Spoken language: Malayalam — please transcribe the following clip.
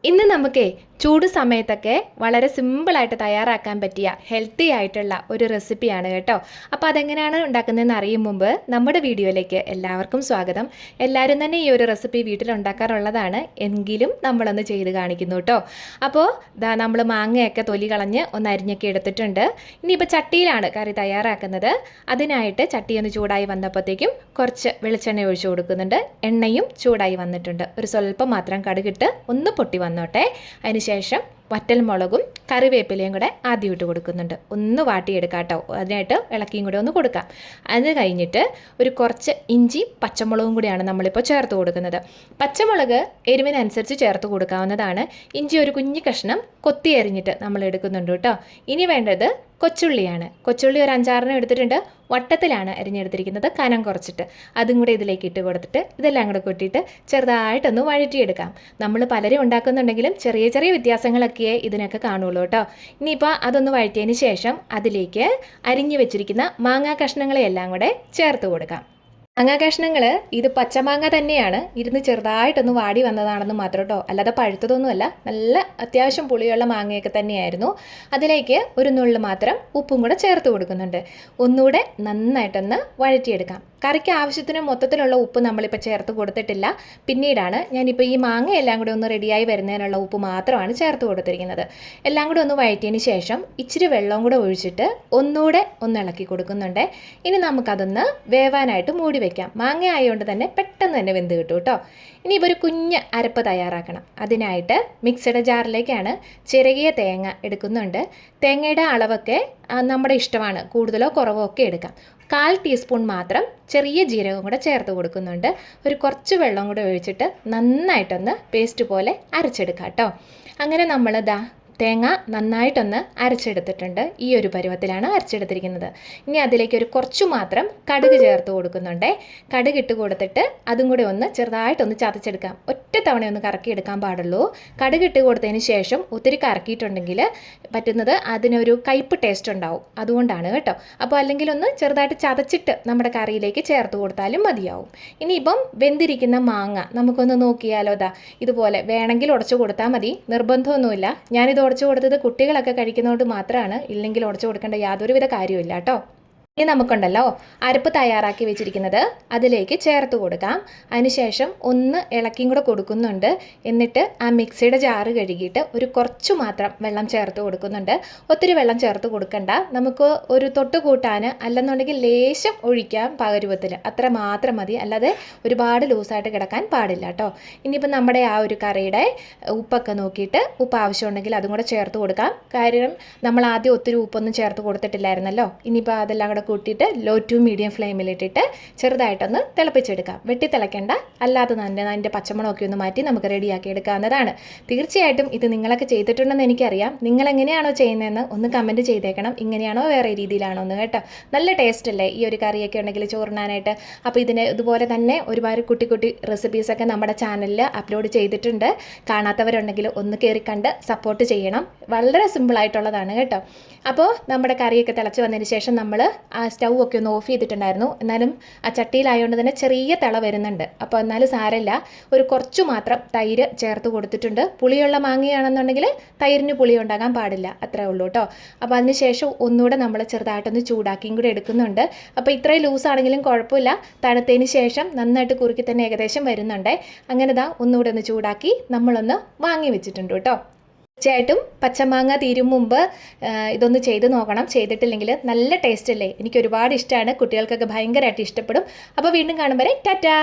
ഇന്ന് നമുക്കേ ചൂട് സമയത്തൊക്കെ വളരെ സിമ്പിളായിട്ട് തയ്യാറാക്കാൻ പറ്റിയ ഹെൽത്തി ആയിട്ടുള്ള ഒരു റെസിപ്പിയാണ് കേട്ടോ. അപ്പോൾ അതെങ്ങനെയാണ് ഉണ്ടാക്കുന്നതെന്ന് അറിയും മുമ്പ് നമ്മുടെ വീഡിയോയിലേക്ക് എല്ലാവർക്കും സ്വാഗതം. എല്ലാവരും തന്നെ ഈ ഒരു റെസിപ്പി വീട്ടിലുണ്ടാക്കാറുള്ളതാണ്, എങ്കിലും നമ്മളൊന്ന് ചെയ്ത് കാണിക്കുന്നു കേട്ടോ. അപ്പോൾ നമ്മൾ മാങ്ങയൊക്കെ തൊലി കളഞ്ഞ് ഒന്ന് അരിഞ്ഞൊക്കെ എടുത്തിട്ടുണ്ട്. ഇനിയിപ്പോൾ ചട്ടിയിലാണ് കറി തയ്യാറാക്കുന്നത്. അതിനായിട്ട് ചട്ടിയൊന്ന് ചൂടായി വന്നപ്പോഴത്തേക്കും കുറച്ച് വെളിച്ചെണ്ണ ഒഴിച്ചു കൊടുക്കുന്നുണ്ട്. എണ്ണയും ചൂടായി വന്നിട്ടുണ്ട്. ഒരു സ്വല്പം മാത്രം കടുകിട്ട് ഒന്ന് പൊട്ടി വന്നോട്ടെ. അതിനുശേഷം വറ്റൽമുളകും കറിവേപ്പിലയും കൂടെ ആദ്യം ഇട്ട് കൊടുക്കുന്നുണ്ട്. ഒന്ന് വാട്ടിയെടുക്കാം കേട്ടോ. അതിനായിട്ട് ഇളക്കിയും കൂടെ ഒന്ന് കൊടുക്കാം. അത് കഴിഞ്ഞിട്ട് ഒരു കുറച്ച് ഇഞ്ചി പച്ചമുളകും കൂടിയാണ് നമ്മളിപ്പോൾ ചേർത്ത് കൊടുക്കുന്നത്. പച്ചമുളക് എരിവിനനുസരിച്ച് ചേർത്ത് കൊടുക്കാവുന്നതാണ്. ഇഞ്ചി ഒരു കുഞ്ഞു കഷ്ണം കൊത്തി എറിഞ്ഞിട്ട് നമ്മൾ എടുക്കുന്നുണ്ട് കേട്ടോ. ഇനി വേണ്ടത് കൊച്ചുള്ളിയാണ്. കൊച്ചുള്ളി ഒരു 5-6 എടുത്തിട്ടുണ്ട്. വട്ടത്തിലാണ് അരിഞ്ഞെടുത്തിരിക്കുന്നത്, കനം കുറച്ചിട്ട്. അതും കൂടെ ഇതിലേക്ക് ഇട്ട് കൊടുത്തിട്ട് ഇതെല്ലാം കൂടെ കൊട്ടിയിട്ട് ചെറുതായിട്ടൊന്ന് വഴറ്റിയെടുക്കാം. നമ്മൾ പലരും ഉണ്ടാക്കുന്നുണ്ടെങ്കിലും ചെറിയ ചെറിയ വ്യത്യാസങ്ങളൊക്കെ ഇതിനൊക്കെ കാണുള്ളൂ കേട്ടോ. ഇനിയിപ്പോൾ അതൊന്ന് വഴറ്റിയതിന് ശേഷം അതിലേക്ക് അരിഞ്ഞു വെച്ചിരിക്കുന്ന മാങ്ങാ കഷ്ണങ്ങളെല്ലാം കൂടെ ചേർത്ത് കൊടുക്കാം. മാങ്ങാ കഷ്ണങ്ങൾ ഇത് പച്ചമാങ്ങ തന്നെയാണ്, ഇരുന്ന് ചെറുതായിട്ടൊന്ന് വാടി വന്നതാണെന്ന് മാത്രം കേട്ടോ, അല്ലാതെ പഴുത്തതൊന്നുമല്ല. നല്ല അത്യാവശ്യം പുളിയുള്ള മാങ്ങയൊക്കെ തന്നെയായിരുന്നു. അതിലേക്ക് ഒരു നുള്ളു മാത്രം ഉപ്പും കൂടെ ചേർത്ത് കൊടുക്കുന്നുണ്ട്. ഒന്നുകൂടെ നന്നായിട്ടൊന്ന് വഴറ്റിയെടുക്കാം. കറിക്ക് ആവശ്യത്തിന് മൊത്തത്തിലുള്ള ഉപ്പ് നമ്മളിപ്പോൾ ചേർത്ത് കൊടുത്തിട്ടില്ല. പിന്നീടാണ് ഞാനിപ്പോൾ ഈ മാങ്ങ എല്ലാം കൂടെ ഒന്ന് റെഡിയായി വരുന്നതിനുള്ള ഉപ്പ് മാത്രമാണ് ചേർത്ത് കൊടുത്തിരിക്കുന്നത്. എല്ലാം കൂടെ ഒന്ന് വഴറ്റിയതിന് ശേഷം ഇച്ചിരി വെള്ളം കൂടെ ഒഴിച്ചിട്ട് ഒന്നുകൂടെ ഒന്ന് ഇളക്കി കൊടുക്കുന്നുണ്ട്. ഇനി നമുക്കതൊന്ന് വേവാനായിട്ട് മൂടി വയ്ക്കാം. മാങ്ങ ആയതുകൊണ്ട് തന്നെ പെട്ടെന്ന് തന്നെ വെന്ത് കിട്ടും കേട്ടോ. ഇനിയിപ്പോൾ ഒരു കുഞ്ഞ് അരപ്പ് തയ്യാറാക്കണം. അതിനായിട്ട് മിക്സിയുടെ ജാറിലേക്കാണ് ചിരകിയ തേങ്ങ എടുക്കുന്നുണ്ട്. തേങ്ങയുടെ അളവൊക്കെ നമ്മുടെ ഇഷ്ടമാണ്, കൂടുതലോ കുറവോ ഒക്കെ എടുക്കാം. 1/4 ടീസ്പൂൺ മാത്രം ചെറിയ ജീരകം കൂടെ ചേർത്ത് കൊടുക്കുന്നുണ്ട്. ഒരു കുറച്ച് വെള്ളം കൂടെ ഒഴിച്ചിട്ട് നന്നായിട്ടൊന്ന് പേസ്റ്റ് പോലെ അരച്ചെടുക്കാം കേട്ടോ. അങ്ങനെ നമ്മൾ തേങ്ങ നന്നായിട്ടൊന്ന് അരച്ചെടുത്തിട്ടുണ്ട്. ഈ ഒരു പരുവത്തിലാണ് അരച്ചെടുത്തിരിക്കുന്നത്. ഇനി അതിലേക്ക് ഒരു കുറച്ചു മാത്രം കടുക് ചേർത്ത് കൊടുക്കുന്നുണ്ട്. കടുക് ഇട്ട് കൊടുത്തിട്ട് അതും കൂടെ ഒന്ന് ചെറുതായിട്ടൊന്ന് ചതച്ചെടുക്കാം. ഒറ്റ തവണയൊന്ന് കറക്കിയെടുക്കാൻ പാടുള്ളൂ. കടുക് ഇട്ട് കൊടുത്തതിന് ശേഷം ഒത്തിരി കറക്കിയിട്ടുണ്ടെങ്കിൽ പറ്റുന്നത് അതിനൊരു കയ്പ്പ് ടേസ്റ്റ് ഉണ്ടാവും, അതുകൊണ്ടാണ് കേട്ടോ. അപ്പോൾ അല്ലെങ്കിൽ ഒന്ന് ചെറുതായിട്ട് ചതച്ചിട്ട് നമ്മുടെ കറിയിലേക്ക് ചേർത്ത് കൊടുത്താലും മതിയാവും. ഇനിയിപ്പം വെന്തിരിക്കുന്ന മാങ്ങ നമുക്കൊന്ന് നോക്കിയാലോ. ഇതുപോലെ വേണമെങ്കിൽ ഉടച്ചു കൊടുത്താൽ മതി, നിർബന്ധമൊന്നുമില്ല. ഞാനിത് ഉടച്ചു കൊടുത്തത് കുട്ടികളൊക്കെ കഴിക്കുന്നതുകൊണ്ട് മാത്രമാണ്, ഇല്ലെങ്കിൽ ഉടച്ചു കൊടുക്കേണ്ട യാതൊരുവിധ കാര്യമില്ല കേട്ടോ. ഇനി നമുക്കുണ്ടല്ലോ അരപ്പ് തയ്യാറാക്കി വെച്ചിരിക്കുന്നത് അതിലേക്ക് ചേർത്ത് കൊടുക്കാം. അതിനുശേഷം ഒന്ന് ഇളക്കിയും കൂടെ കൊടുക്കുന്നുണ്ട്. എന്നിട്ട് ആ മിക്സിയുടെ ജാറ് കഴുകിയിട്ട് ഒരു കുറച്ചു മാത്രം വെള്ളം ചേർത്ത് കൊടുക്കുന്നുണ്ട്. ഒത്തിരി വെള്ളം ചേർത്ത് കൊടുക്കണ്ട, നമുക്ക് ഒരു തൊട്ട് കൂട്ടാൻ അല്ലെന്നുണ്ടെങ്കിൽ ലേശം ഒഴിക്കാം പകരുവത്തിൽ, അത്ര മാത്രം മതി. അല്ലാതെ ഒരുപാട് ലൂസായിട്ട് കിടക്കാൻ പാടില്ല കേട്ടോ. ഇനിയിപ്പോൾ നമ്മുടെ ആ ഒരു കറിയുടെ ഉപ്പൊക്കെ നോക്കിയിട്ട് ഉപ്പ് ആവശ്യമുണ്ടെങ്കിൽ അതും കൂടെ ചേർത്ത് കൊടുക്കാം. കാര്യം നമ്മൾ ആദ്യം ഒത്തിരി ഉപ്പൊന്നും ചേർത്ത് കൊടുത്തിട്ടില്ലായിരുന്നല്ലോ. ഇനിയിപ്പോൾ അതെല്ലാം കൂടെ കൂട്ടിയിട്ട് ലോ ടു മീഡിയം ഫ്ലെയിമിലിട്ടിട്ട് ചെറുതായിട്ടൊന്ന് തിളപ്പിച്ചെടുക്കാം. വെട്ടി തിളയ്ക്കേണ്ട, അല്ലാതെ തന്നെ അതിൻ്റെ പച്ചമുളകൊക്കെ ഒന്ന് മാറ്റി നമുക്ക് റെഡിയാക്കി എടുക്കാവുന്നതാണ്. തീർച്ചയായിട്ടും ഇത് നിങ്ങളൊക്കെ ചെയ്തിട്ടുണ്ടെന്ന് എനിക്കറിയാം. നിങ്ങളെങ്ങനെയാണോ ചെയ്യുന്നതെന്ന് ഒന്ന് കമൻറ്റ് ചെയ്തേക്കണം. ഇങ്ങനെയാണോ വേറെ രീതിയിലാണോ എന്ന് കേട്ടോ. നല്ല ടേസ്റ്റ് അല്ലേ ഈ ഒരു കറിയൊക്കെ ഉണ്ടെങ്കിൽ ചോറിനാനായിട്ട്. അപ്പോൾ ഇതിന് ഇതുപോലെ തന്നെ ഒരുപാട് കുട്ടി കുട്ടി റെസിപ്പീസൊക്കെ നമ്മുടെ ചാനലിൽ അപ്ലോഡ് ചെയ്തിട്ടുണ്ട്. കാണാത്തവരുണ്ടെങ്കിൽ ഒന്ന് കയറി കണ്ട് സപ്പോർട്ട് ചെയ്യണം. വളരെ സിമ്പിളായിട്ടുള്ളതാണ് കേട്ടോ. അപ്പോൾ നമ്മുടെ കറിയൊക്കെ തിളച്ച് വന്നതിന് ശേഷം നമ്മൾ ആ സ്റ്റൗ ഒക്കെ ഒന്ന് ഓഫ് ചെയ്തിട്ടുണ്ടായിരുന്നു. എന്നാലും ആ ചട്ടിയിലായതുകൊണ്ട് തന്നെ ചെറിയ തിള വരുന്നുണ്ട്. അപ്പോൾ എന്നാലും സാരമില്ല, ഒരു കുറച്ചു മാത്രം തൈര് ചേർത്ത് കൊടുത്തിട്ടുണ്ട്. പുളിയുള്ള മാങ്ങയാണെന്നുണ്ടെങ്കിൽ തൈരിന് പുളി ഉണ്ടാകാൻ പാടില്ല, അത്രേ ഉള്ളൂ കേട്ടോ. അപ്പോൾ അതിന് ശേഷം ഒന്നുകൂടെ നമ്മൾ ചെറുതായിട്ടൊന്ന് ചൂടാക്കിയും കൂടെ എടുക്കുന്നുണ്ട്. അപ്പോൾ ഇത്രയും ലൂസാണെങ്കിലും കുഴപ്പമില്ല, തണുത്തതിന് ശേഷം നന്നായിട്ട് കുറുക്കി തന്നെ ഏകദേശം വരുന്നുണ്ട്. അങ്ങനെ ഒന്നുകൂടെ ഒന്ന് ചൂടാക്കി നമ്മളൊന്ന് വാങ്ങി വെച്ചിട്ടുണ്ട് കേട്ടോ. തീർച്ചയായിട്ടും പച്ചമാങ്ങ തീരും മുമ്പ് ഇതൊന്ന് ചെയ്ത് നോക്കണം. ചെയ്തിട്ടില്ലെങ്കിൽ നല്ല ടേസ്റ്റ് അല്ലേ. എനിക്ക് ഒരുപാട് ഇഷ്ടമാണ്, കുട്ടികൾക്കൊക്കെ ഭയങ്കരമായിട്ട് ഇഷ്ടപ്പെടും. അപ്പോൾ വീണ്ടും കാണും വരെ ടാറ്റാ.